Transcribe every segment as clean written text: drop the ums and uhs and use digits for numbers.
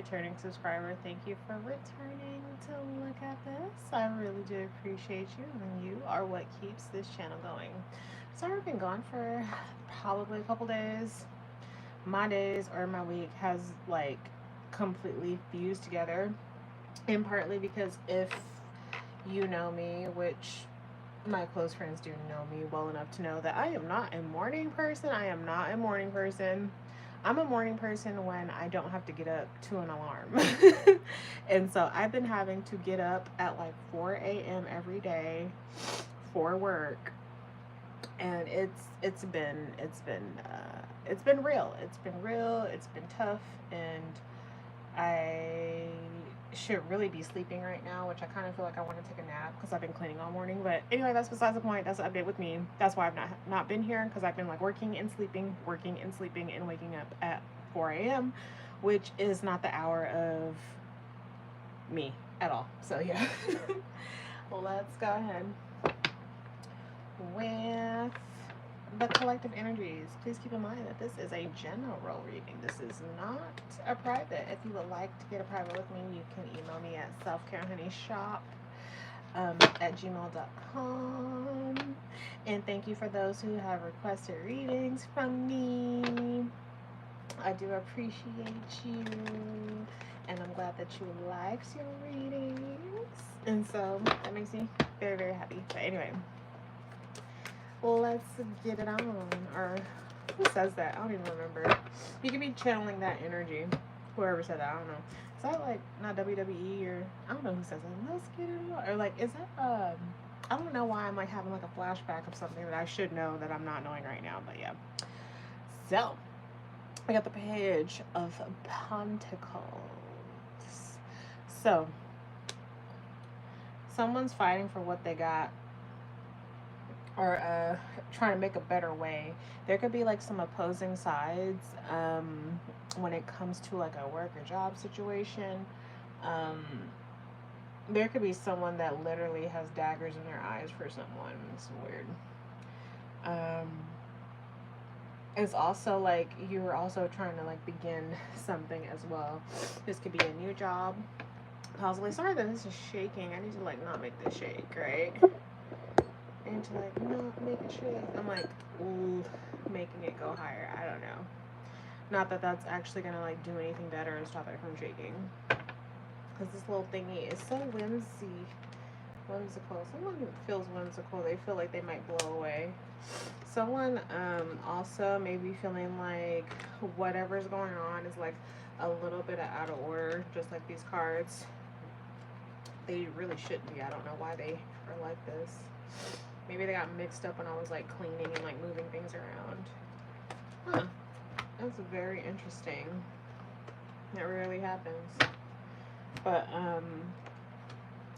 returning subscriber, thank you for returning to look at this. I really do appreciate you, and you are what keeps this channel going. So I've been gone for probably a couple days. My days or my week has like completely fused together, and partly because if you know me, which my close friends do know me well enough to know that I am not a morning person. I am not a morning person. I'm a morning person when I don't have to get up to an alarm. And so I've been having to get up at like 4 a.m. every day for work. And it's been real. It's been real. It's been tough, and I should really be sleeping right now, which I kind of feel like I want to take a nap because I've been cleaning all morning. But anyway, that's besides the point. That's an update with me. That's why I've not been here, because I've been like working and sleeping, and waking up at 4 a.m., which is not the hour of me at all. So yeah, let's go ahead with the collective energies. Please keep in mind that this is a general reading. This is not a private. If you would like to get a private with me, you can email me at selfcarehoneyshop at gmail.com. And thank you for those who have requested readings from me. I do appreciate you, and I'm glad that you liked your readings, and so that makes me very, very happy. But anyway, let's get it on. Or who says that? I don't even remember. You could be channeling that energy. Whoever said that, I don't know. Is that like not WWE, or I don't know who says that? Let's get it on. Or like, is that I don't know why I'm like having like a flashback of something that I should know that I'm not knowing right now. But yeah. So I got the Page of Pentacles. So someone's fighting for what they got, or trying to make a better way. There could be like some opposing sides when it comes to like a work or job situation. There could be someone that literally has daggers in their eyes for someone. It's weird. It's also like you're also trying to like begin something as well. This could be a new job, possibly. Sorry that this is shaking. I need to like not make this shake, right? And to like not make it shake. I'm like, ooh, making it go higher. I don't know. Not that that's actually gonna like do anything better and stop it from shaking. Because this little thingy is so whimsical. Someone feels whimsical. They feel like they might blow away. Someone also may be feeling like whatever's going on is like a little bit out of order, just like these cards. They really shouldn't be. I don't know why they are like this. Maybe they got mixed up when I was like cleaning and like moving things around. Huh. That's very interesting. That rarely happens. But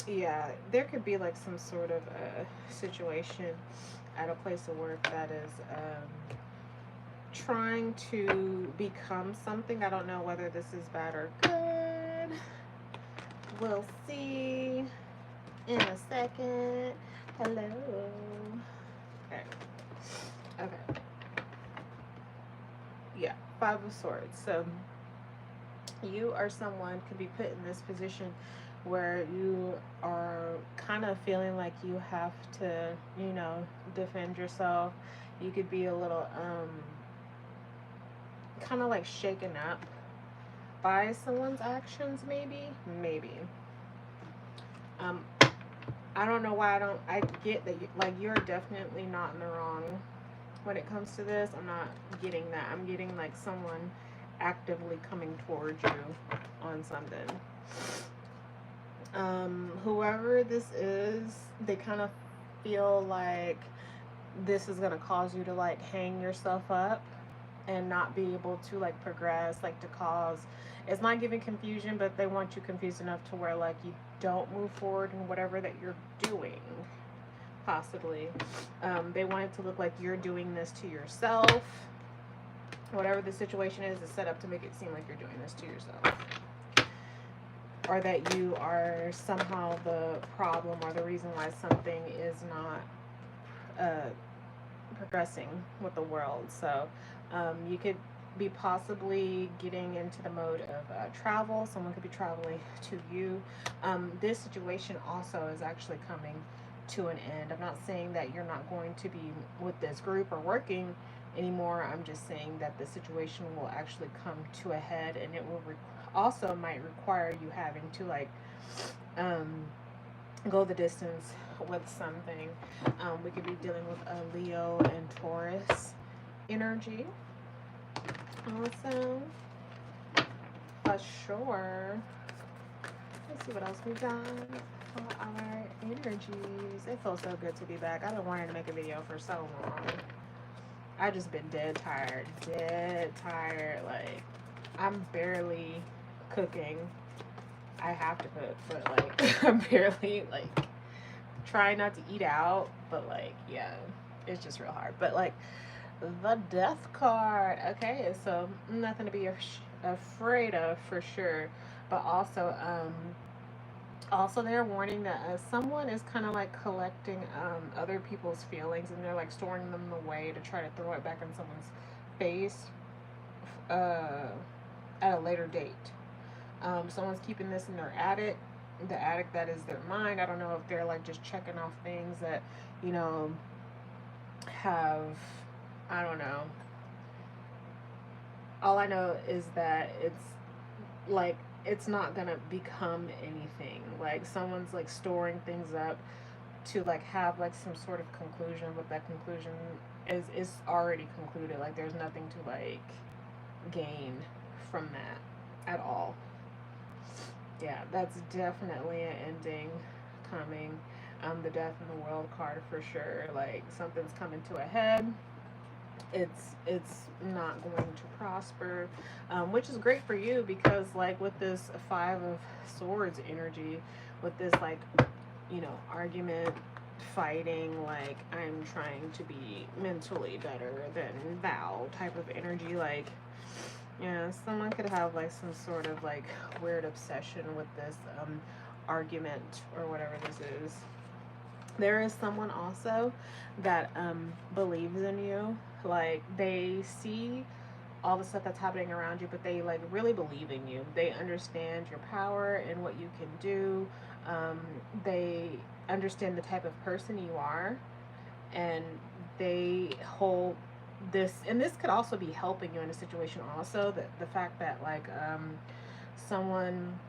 yeah, there could be like some sort of a situation at a place of work that is trying to become something. I don't know whether this is bad or good. We'll see in a second. Hello. Okay. Okay. Yeah, Five of Swords. So you or someone could be put in this position where you are kind of feeling like you have to, you know, defend yourself. You could be a little kind of like shaken up by someone's actions, maybe. I don't know why I get that you're definitely not in the wrong when it comes to this. I'm not getting that. I'm getting like someone actively coming towards you on something. Whoever this is, they kind of feel like this is gonna cause you to like hang yourself up and not be able to like progress, like to cause, it's not giving confusion, but they want you confused enough to where like you don't move forward in whatever that you're doing, possibly. They want it to look like you're doing this to yourself. Whatever the situation is set up to make it seem like you're doing this to yourself, or that you are somehow the problem or the reason why something is not progressing with the world. So you could be possibly getting into the mode of travel. Someone could be traveling to you. This situation also is actually coming to an end. I'm not saying that you're not going to be with this group or working anymore. I'm just saying that the situation will actually come to a head, and it will also might require you having to like go the distance with something. We could be dealing with a Leo and Taurus energy. Awesome. For sure. Let's see what else we got for our energies. It feels so good to be back. I've been wanting to make a video for so long. I've just been dead tired. Dead tired. Like, I'm barely cooking. I have to cook, but like, I'm barely like trying not to eat out. But like, yeah, it's just real hard. But like, the Death card. Okay, so nothing to be afraid of for sure. But also they're warning that someone is kind of like collecting other people's feelings, and they're like storing them away to try to throw it back in someone's face at a later date. Someone's keeping this in their attic. The attic that is their mind. I don't know if they're like just checking off things that, you know, have, I don't know. All I know is that it's like, it's not gonna become anything. Like, someone's like storing things up to like have like some sort of conclusion, but that conclusion is already concluded. Like, there's nothing to like gain from that at all. Yeah, that's definitely an ending coming. The Death in the World card for sure. Like, something's coming to a head. It's not going to prosper, which is great for you, because like with this Five of Swords energy, with this like, you know, argument, fighting, like I'm trying to be mentally better than thou type of energy. Like, yeah, someone could have like some sort of like weird obsession with this argument or whatever this is. There is someone also that believes in you. Like, they see all the stuff that's happening around you, but they like really believe in you. They understand your power and what you can do. They understand the type of person you are, and they hold this, and this could also be helping you in a situation also, that the fact that like someone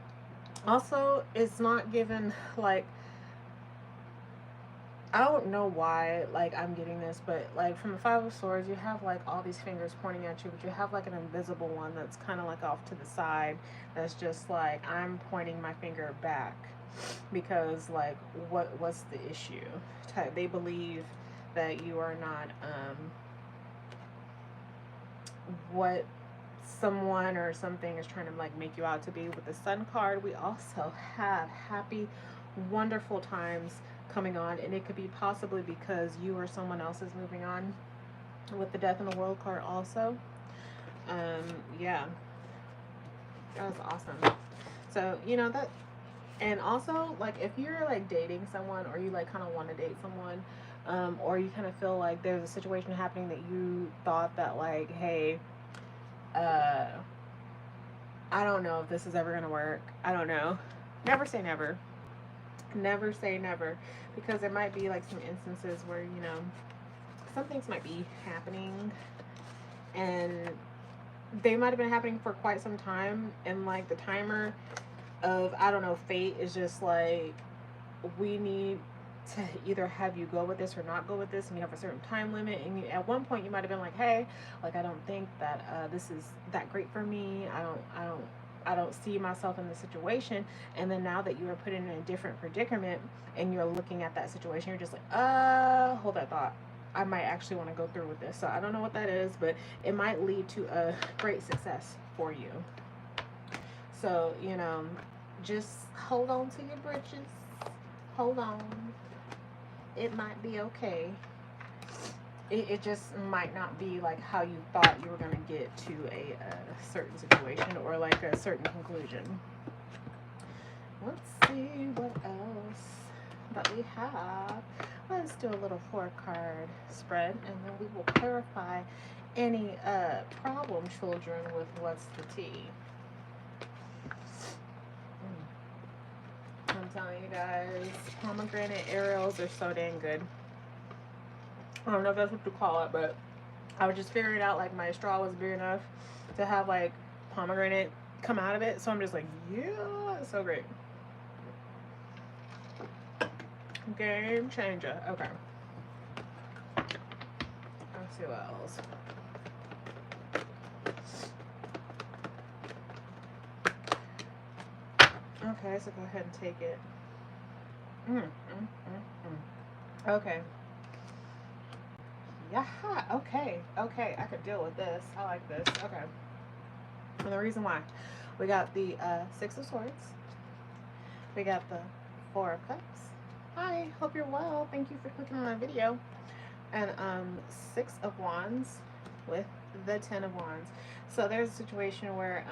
also is not given like, I don't know why, like, I'm getting this, but, like, from the Five of Swords, you have, like, all these fingers pointing at you, but you have, like, an invisible one that's kind of, like, off to the side, that's just, like, I'm pointing my finger back, because, like, what's the issue? They believe that you are not, what someone or something is trying to, like, make you out to be. With the Sun card, we also have happy, wonderful times coming on, and it could be possibly because you or someone else is moving on. With the Death in the World card also, yeah, that was awesome. So, you know, that, and also like if you're like dating someone, or you like kind of want to date someone, or you kind of feel like there's a situation happening that you thought that like, hey, I don't know if this is ever gonna work, I don't know, never say never. Never say never, because there might be like some instances where, you know, some things might be happening, and they might have been happening for quite some time, and like the timer of, I don't know, fate is just like, we need to either have you go with this or not go with this, and you have a certain time limit, and you, at one point you might have been like, hey, like, I don't think that this is that great for me, I don't see myself in this situation. And then now that you are put in a different predicament and you're looking at that situation, you're just like, hold that thought, I might actually want to go through with this. So I don't know what that is, but it might lead to a great success for you. So, you know, just hold on to your britches. Hold on. It might be okay. It just might not be like how you thought you were going to get to a certain situation, or like a certain conclusion. Let's see what else that we have. Let's do a little 4-card spread, and then we will clarify any problem children with what's the tea. I'm telling you guys, pomegranate Ariels are so dang good. I don't know if that's what you call it, but I was just figuring out like my straw was big enough to have like pomegranate come out of it. So I'm just like, yeah, it's so great. Game changer. Okay. Let's see what else. Okay, so go ahead and take it. Okay. Yeah, okay, I could deal with this. I like this. Okay. And the reason why, we got the Six of Swords. We got the Four of Cups. Hi, hope you're well. Thank you for clicking on my video. And Six of Wands with the Ten of Wands. So there's a situation where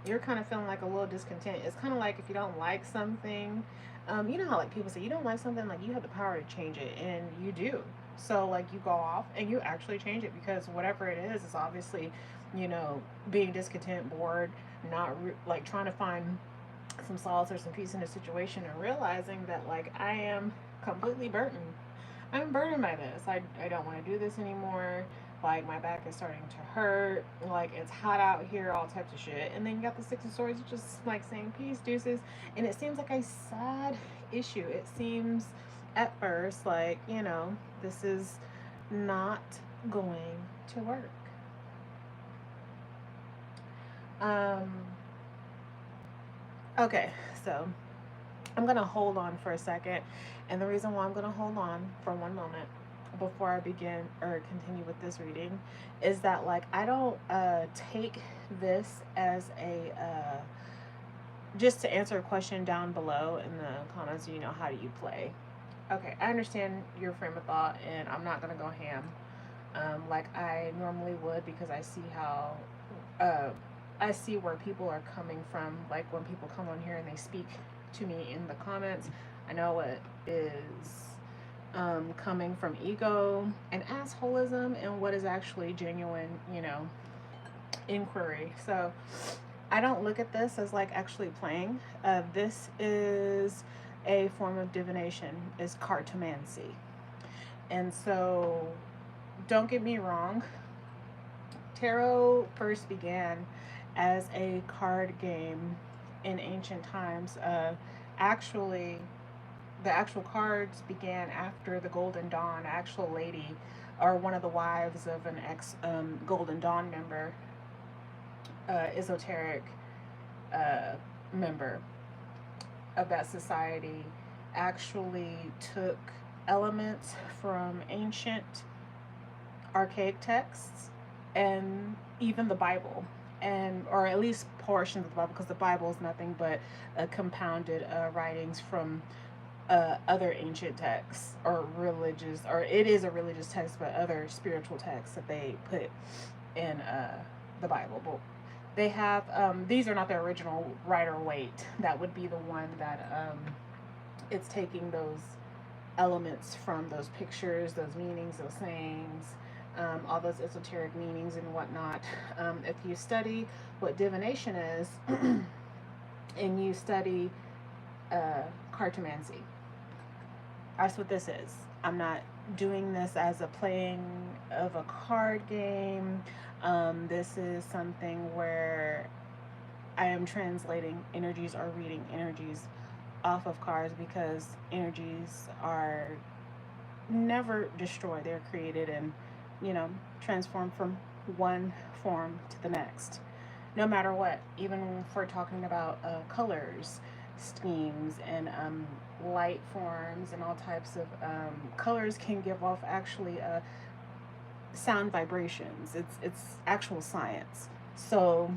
you're kind of feeling like a little discontent. It's kind of like if you don't like something, you know how like people say you don't like something, like you have the power to change it, and you do. So like you go off and you actually change it, because whatever it is obviously, you know, being discontent, bored, not like trying to find some solace or some peace in the situation, and realizing that like I am completely burdened. I'm burdened by this. I don't want to do this anymore. Like my back is starting to hurt. Like it's hot out here, all types of shit. And then you got the Six of Swords, just like saying peace, deuces. And it seems like a sad issue. It seems at first like, you know, this is not going to work. Okay, so I'm gonna hold on for a second, and the reason why I'm gonna hold on for one moment before I begin or continue with this reading is that like I don't take this as a just to answer a question down below in the comments, you know, how do you play? Okay, I understand your frame of thought, and I'm not gonna go ham like I normally would, because I see how I see where people are coming from. Like when people come on here and they speak to me in the comments, I know it is coming from ego and assholism, and what is actually genuine, you know, inquiry. So I don't look at this as like actually playing. This is a form of divination, is cartomancy. And so don't get me wrong, tarot first began as a card game in ancient times. Actually, the actual cards began after the Golden Dawn. Actual lady, or one of the wives of an ex Golden Dawn member, esoteric member of that society, actually took elements from ancient archaic texts and even the Bible, and or at least portions of the Bible, because the Bible is nothing but compounded writings from other ancient texts, or religious, or it is a religious text, but other spiritual texts that they put in the Bible. But they have these are not the original Rider Waite. That would be the one that it's taking those elements from those pictures, those meanings, those sayings, all those esoteric meanings and whatnot. If you study what divination is and you study cartomancy, that's what this is. I'm not doing this as a playing of a card game. This is something where I am translating energies or reading energies off of cards, because energies are never destroyed. They're created and, you know, transformed from one form to the next, no matter what. Even if we're talking about colors, schemes, and light forms, and all types of colors can give off actually sound vibrations. It's actual science. So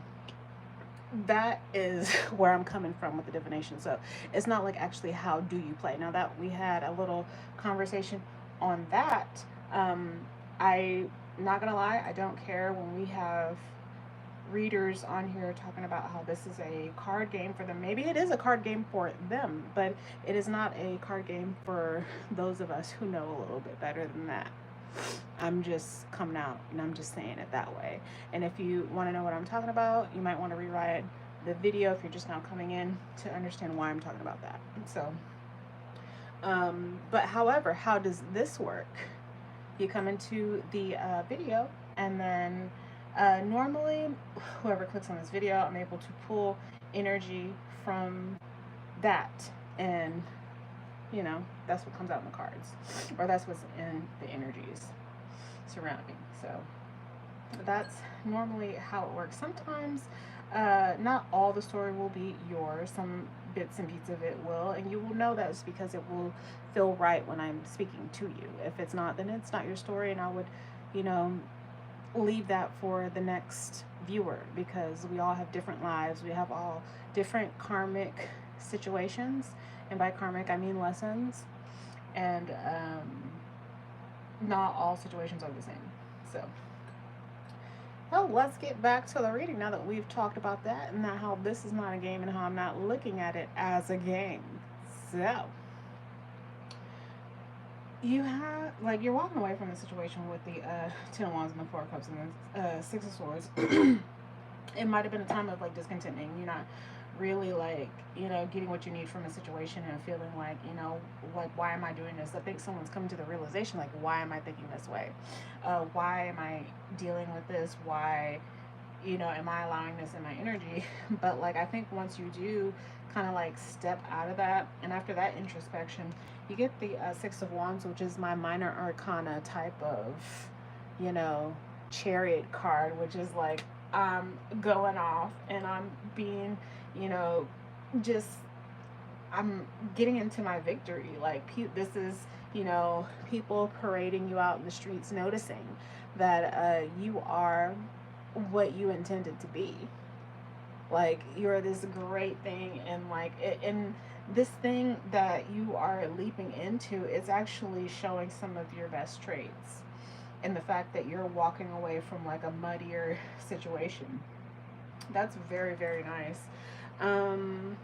that is where I'm coming from with the divination. So it's not like actually how do you play. Now that we had a little conversation on that, I not gonna lie, I don't care when we have readers on here talking about how this is a card game for them. Maybe it is a card game for them, but it is not a card game for those of us who know a little bit better than that. I'm just coming out and I'm just saying it that way. And if you want to know what I'm talking about, you might want to rewrite the video if you're just now coming in to understand why I'm talking about that. So, but however, how does this work? You come into the video, and then normally whoever clicks on this video, I'm able to pull energy from that, and you know, that's what comes out in the cards, or that's what's in the energies surrounding. So that's normally how it works. Sometimes not all the story will be yours. Some bits and pieces of it will, and you will know that it's because it will feel right when I'm speaking to you. If it's not, then it's not your story, and I would, you know, leave that for the next viewer, because we all have different lives. We have all different karmic situations, and by karmic I mean lessons, and not all situations are the same. So, well, let's get back to the reading now that we've talked about that, and that how this is not a game and how I'm not looking at it as a game. So, you have, like, you're walking away from the situation with the Ten of Wands and the Four of Cups and the Six of Swords. It might have been a time of, like, discontentment. You're not really, like, you know, getting what you need from a situation and feeling like, you know, like, why am I doing this? I think someone's coming to the realization, like, why am I thinking this way? Why am I dealing with this? Why, you know, am I allowing this in my energy? But, like, I think once you do kind of, like, step out of that, and after that introspection, you get the Six of Wands, which is my minor arcana type of, you know, chariot card, which is like, I'm going off and I'm being, you know, just, I'm getting into my victory. Like, this is, you know, people parading you out in the streets, noticing that you are what you intended to be. Like, you're this great thing, and like, and this thing that you are leaping into is actually showing some of your best traits, and the fact that you're walking away from like a muddier situation. That's very, very nice. From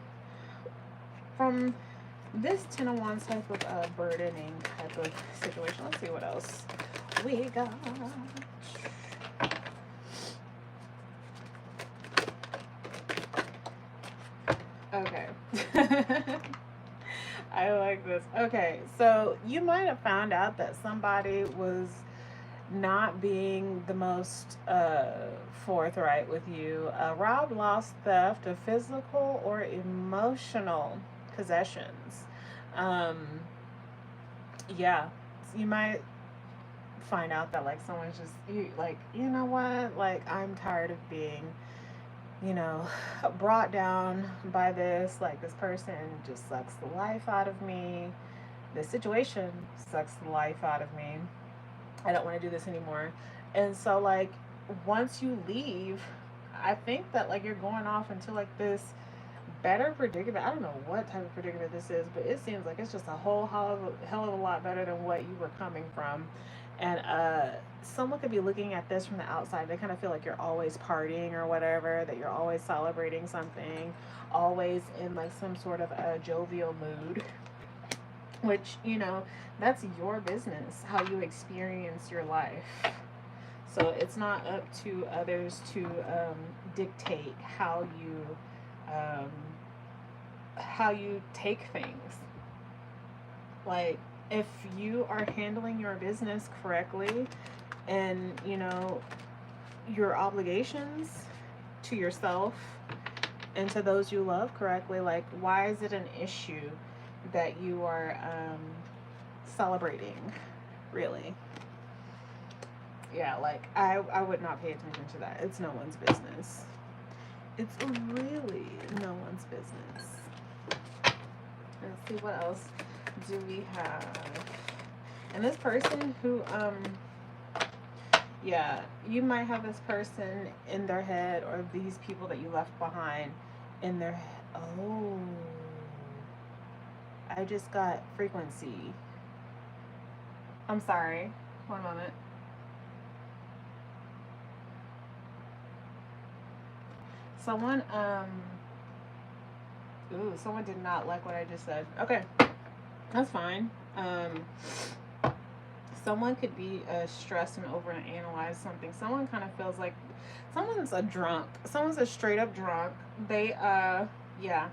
this Ten of Wands type of burdening type of situation, let's see what else we got. Okay. I like this. Okay, so you might have found out that somebody was not being the most forthright with you. Rob, lost, theft of physical or emotional possessions. Yeah, you might find out that like someone's just, like, you know what, like, I'm tired of being, you know, brought down by this. Like, this person just sucks the life out of me. This situation sucks the life out of me. I don't want to do this anymore. And so, like, once you leave, I think that, like, you're going off into, like, this better predicament. I don't know what type of predicament this is, but it seems like it's just a whole hell of a lot better than what you were coming from. And someone could be looking at this from the outside. They kind of feel like you're always partying or whatever, that you're always celebrating something, always in like some sort of a jovial mood, which, you know, that's your business, how you experience your life. So it's not up to others to dictate how you take things. Like, if you are handling your business correctly, and, you know, your obligations to yourself and to those you love correctly, like, why is it an issue that you are celebrating, really? Yeah, like, I would not pay attention to that. It's no one's business. It's really no one's business. Let's see, what else do we have? And this person who, yeah, you might have this person in their head, or these people that you left behind in their head. Oh, I just got frequency. I'm sorry. One moment. Someone, someone did not like what I just said. Okay, that's fine. Someone could be stressed and overanalyze something. Someone kind of feels like someone's a drunk. Someone's a straight up drunk. They yeah.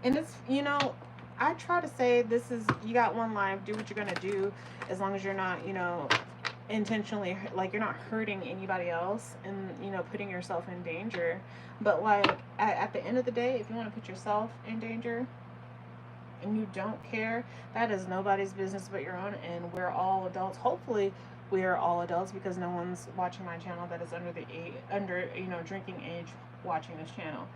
And it's, you know, I try to say this is, you got one life, do what you're gonna do, as long as you're not, you know, intentionally, like, you're not hurting anybody else and, you know, putting yourself in danger. But like at the end of the day, if you want to put yourself in danger and you don't care, that is nobody's business but your own. And we're all adults. Hopefully we are all adults, because no one's watching my channel that is under the under, you know, drinking age watching this channel.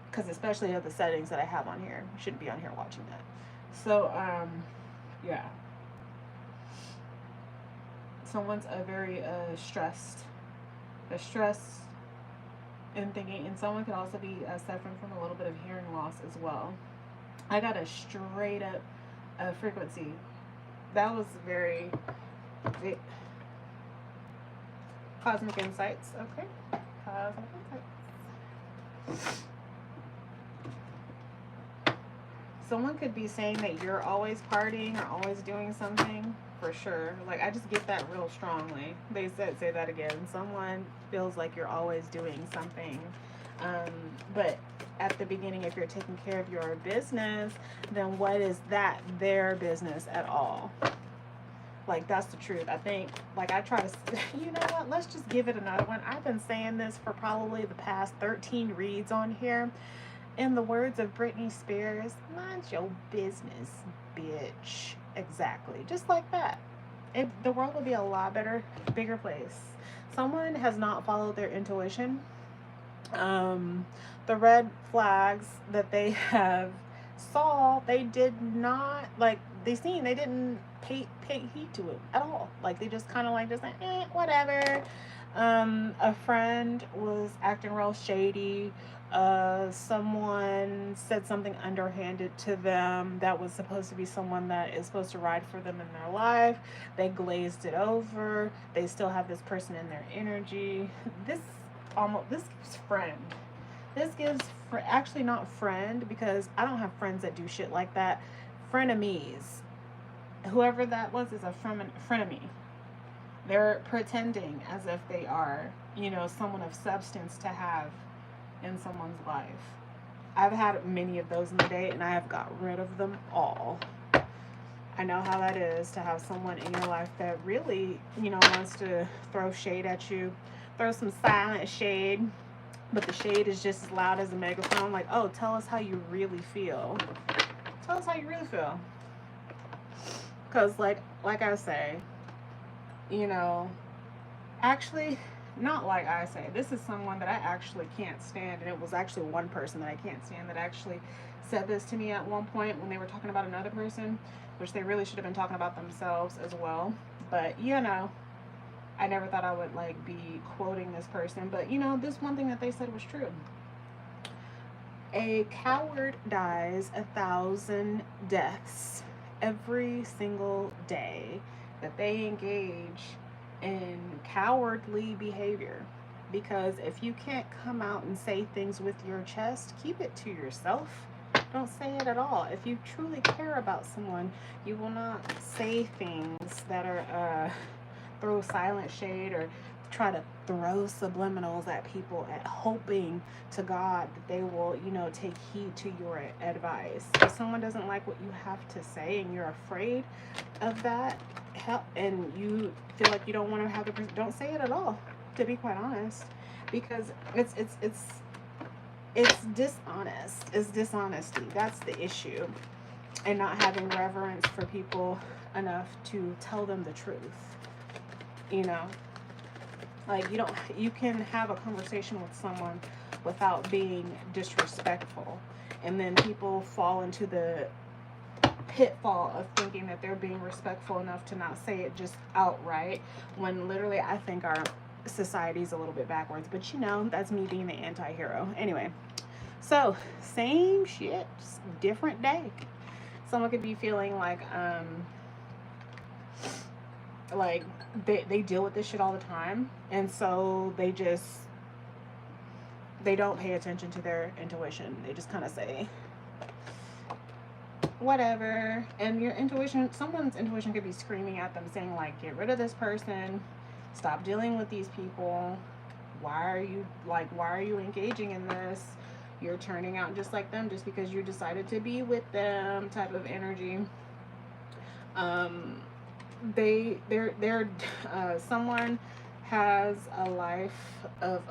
Because especially of the settings that I have on here, you shouldn't be on here watching that. So yeah, someone's a very stressed and thinking, and someone could also be suffering from a little bit of hearing loss as well. I got a straight up frequency that was very cosmic insights. Okay, cosmic insights. Someone could be saying that you're always partying or always doing something, for sure. Like, I just get that real strongly. They said, say that again. Someone feels like you're always doing something. But at the beginning, if you're taking care of your business, then what is that their business at all? Like, that's the truth. I think, like, I try to, you know what, let's just give it another one. I've been saying this for probably the past 13 reads on here. In the words of Britney Spears, mind your business, bitch. Exactly. Just like that. The world would be a lot better, bigger place. Someone has not followed their intuition. The red flags that they have saw, they did not, like, they didn't pay heed to it at all. Like, they just kind of like, just like, whatever. A friend was acting real shady. Someone said something underhanded to them that was supposed to be someone that is supposed to ride for them in their life. They glazed it over. They still have this person in their energy. This gives friend. This gives actually not friend, because I don't have friends that do shit like that. Frenemies. Whoever that was is a frenemy. They're pretending as if they are, you know, someone of substance to have in someone's life. I've had many of those in the day, and I have got rid of them all. I know how that is, to have someone in your life that really, you know, wants to throw shade at you, throw some silent shade, but the shade is just as loud as a megaphone. Like, oh, tell us how you really feel. Tell us how you really feel. Because like I say, you know, actually, not like I say, this is someone that I actually can't stand, and it was actually one person that I can't stand that actually said this to me at one point when they were talking about another person, which they really should have been talking about themselves as well. But, you know, I never thought I would, like, be quoting this person, but, you know, this one thing that they said was true. A coward dies 1,000 deaths every single day that they engage in cowardly behavior. Because if you can't come out and say things with your chest, keep it to yourself. Don't say it at all. If you truly care about someone, you will not say things that are throw silent shade or try to throw subliminals at people, at hoping to God that they will, you know, take heed to your advice. If someone doesn't like what you have to say and you're afraid of that, and you feel like you don't want to have the person, don't say it at all, to be quite honest, because it's dishonest. It's dishonesty. That's the issue. And not having reverence for people enough to tell them the truth. You know, like, you can have a conversation with someone without being disrespectful, and then people fall into the pitfall of thinking that they're being respectful enough to not say it just outright, when literally I think our society's a little bit backwards. But, you know, that's me being the anti-hero. Anyway, so same shit, just different day. Someone could be feeling like they deal with this shit all the time, and so they don't pay attention to their intuition. They just kind of say whatever. And your intuition, someone's intuition could be screaming at them saying like, get rid of this person, stop dealing with these people. Why are you engaging in this? You're turning out just like them just because you decided to be with them, type of energy. They're someone has a life of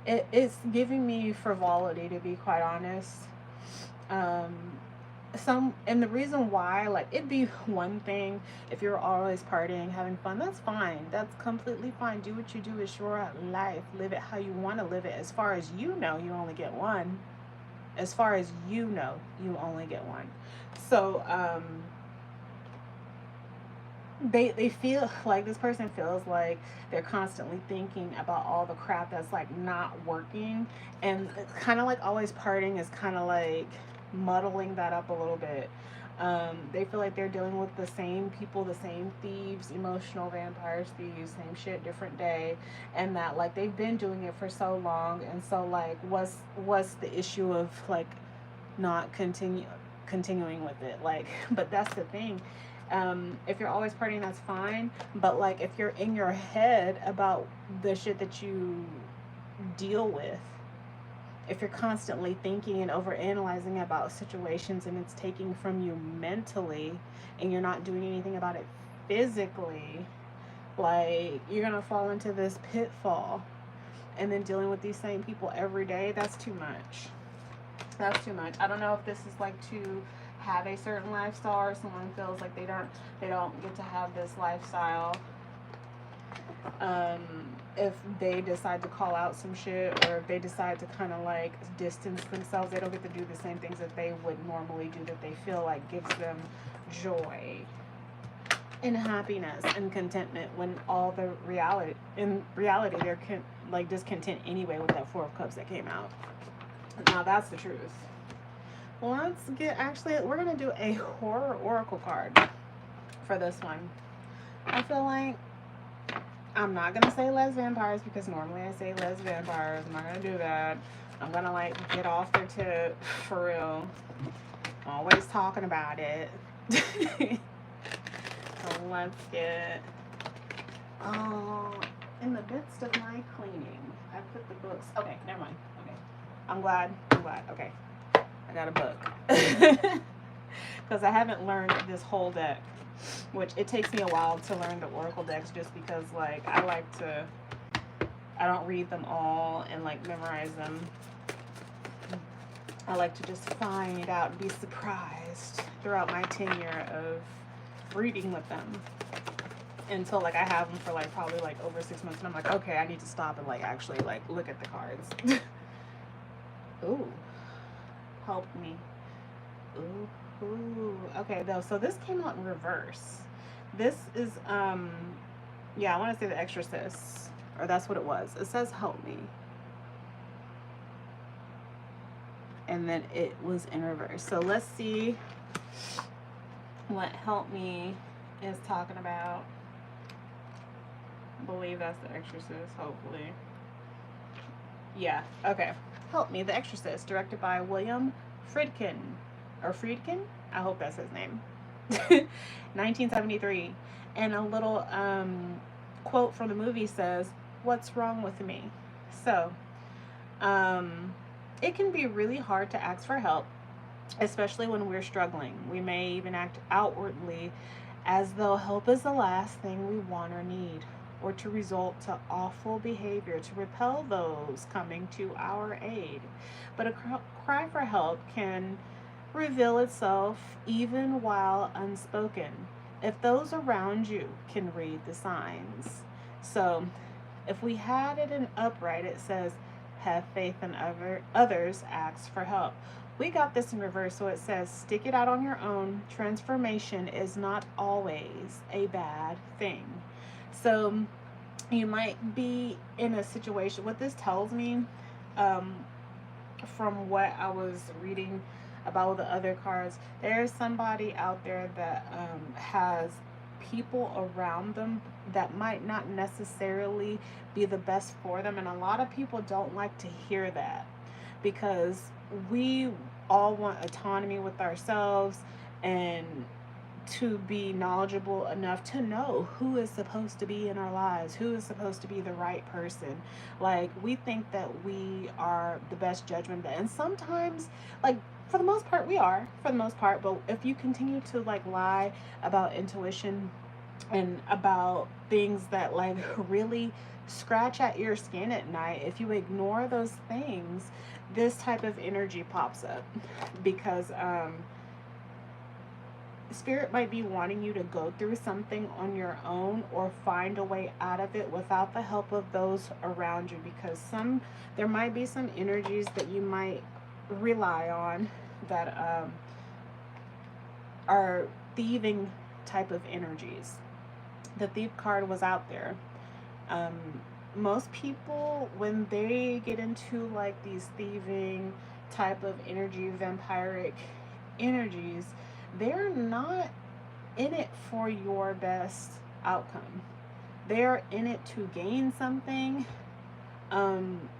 it's giving me frivolity, to be quite honest. And the reason why, like, it'd be one thing if you're always partying, having fun. That's fine. That's completely fine. Do what you do. It's your life. Live it how you want to live it. As far as you know, you only get one. As far as you know, you only get one. So they feel like, this person feels like they're constantly thinking about all the crap that's like not working, and it's kind of like always partying is kind of like muddling that up a little bit. They feel like they're dealing with the same people, the same thieves, emotional vampires, thieves, same shit, different day, and that like they've been doing it for so long, and so like what's the issue of like not continuing with it? Like, but that's the thing. If you're always partying, that's fine, but like if you're in your head about the shit that you deal with, if you're constantly thinking and overanalyzing about situations and it's taking from you mentally and you're not doing anything about it physically, like you're gonna fall into this pitfall. And then dealing with these same people every day, that's too much. That's too much. I don't know if this is like to have a certain lifestyle, or someone feels like they don't get to have this lifestyle. If they decide to call out some shit, or if they decide to kind of like distance themselves, they don't get to do the same things that they would normally do, that they feel like gives them joy and happiness and contentment, when all the reality they're like discontent anyway with that Four of Cups that came out. Now that's the truth. Let's get, actually we're gonna do a horror oracle card for this one. I feel like I'm not gonna say les vampires, because normally I say les vampires. I'm not gonna do that. I'm gonna like get off their tip for real. Always talking about it. So let's get, in the midst of my cleaning, I put the books. Okay, never mind. Okay, I'm glad. Okay, I got a book. Because I haven't learned this whole deck, which it takes me a while to learn the oracle decks, just because like I don't read them all and like memorize them. I like to just find out and be surprised throughout my tenure of reading with them, until like I have them for like probably like over 6 months, and I'm like, okay, I need to stop and like actually like look at the cards. Ooh, help me. Ooh, okay, though. So this came out in reverse. This is yeah, I want to say the Exorcist, or that's what it was. It says help me, and then it was in reverse. So let's see what help me is talking about. I believe that's the Exorcist, hopefully. Yeah, okay. Help Me, The Exorcist, directed by William Friedkin. Or Friedkin? I hope that's his name. 1973. And a little quote from the movie says, "What's wrong with me?" So, it can be really hard to ask for help, especially when we're struggling. We may even act outwardly as though help is the last thing we want or need, or to resort to awful behavior to repel those coming to our aid. But a cry for help can reveal itself even while unspoken, if those around you can read the signs. So if we had it in upright, it says, have faith in others, ask for help. We got this in reverse, so it says, stick it out on your own. Transformation is not always a bad thing. So you might be in a situation, what this tells me, from what I was reading about the other cards, there's somebody out there that has people around them that might not necessarily be the best for them, and a lot of people don't like to hear that, because we all want autonomy with ourselves and to be knowledgeable enough to know who is supposed to be in our lives, who is supposed to be the right person. Like, we think that we are the best judgment, and sometimes, like, for the most part we are, for the most part. But if you continue to like lie about intuition and about things that like really scratch at your skin at night, if you ignore those things, this type of energy pops up. Because Spirit might be wanting you to go through something on your own or find a way out of it without the help of those around you, because there might be some energies that you might rely on that are thieving type of energies. The thief card was out there. Most people, when they get into like these thieving type of energy, vampiric energies, they're not in it for your best outcome. They're in it to gain something,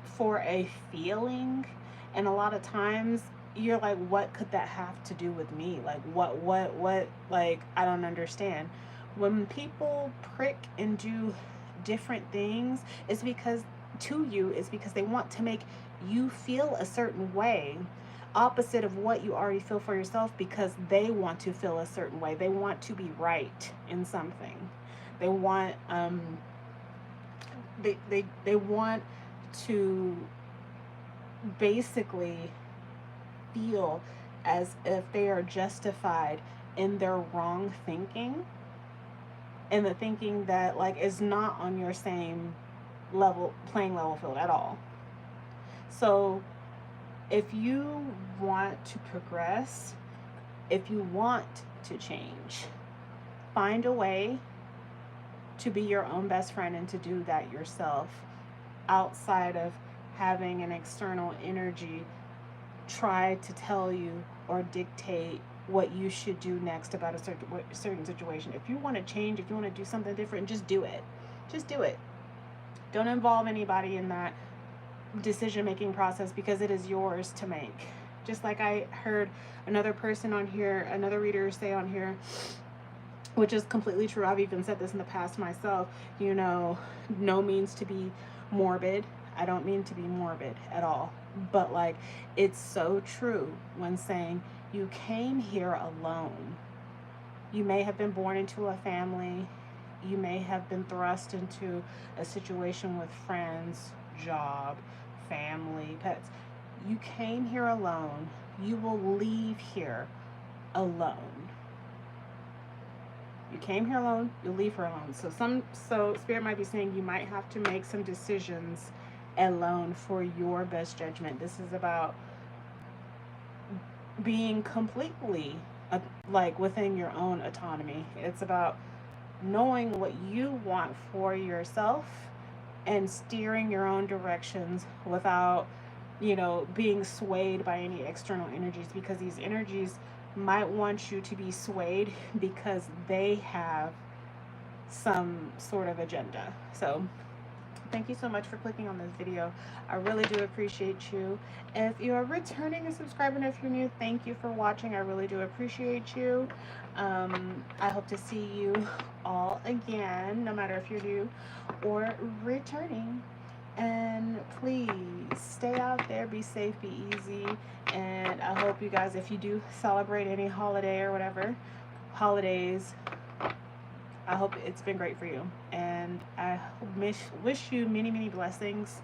for a feeling. And a lot of times you're like, what could that have to do with me? Like, what, like, I don't understand. When people prick and do different things, it's because they want to make you feel a certain way, opposite of what you already feel for yourself, because they want to feel a certain way. They want to be right in something. They want they want to basically feel as if they are justified in their wrong thinking, and the thinking that like is not on your same playing level field at all. So if you want to progress, if you want to change, find a way to be your own best friend and to do that yourself, outside of having an external energy try to tell you or dictate what you should do next about a certain situation. If you want to change, if you want to do something different, just do it. Just do it. Don't involve anybody in that decision-making process, because it is yours to make. Just like I heard another person on here, another reader say on here, which is completely true. I've even said this in the past myself, you know, no means to be morbid. I don't mean to be morbid at all. But like, it's so true when saying you came here alone. You may have been born into a family. You may have been thrust into a situation with friends, job, family, pets. You came here alone. You will leave here alone. You came here alone, you'll leave here alone. So Spirit might be saying you might have to make some decisions alone for your best judgment. This is about being completely like within your own autonomy. It's about knowing what you want for yourself and steering your own directions without, you know, being swayed by any external energies, because these energies might want you to be swayed because they have some sort of agenda. So thank you so much for clicking on this video. I really do appreciate you. If you are returning a subscriber and if you're new, thank you for watching. I really do appreciate you. I hope to see you all again, no matter if you're new or returning. And please stay out there, be safe, be easy. And I hope you guys, if you do celebrate any holiday or whatever, holidays, I hope it's been great for you. And I wish you many, many blessings.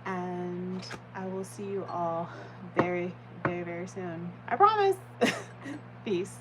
And I will see you all very, very, very soon. I promise. Peace.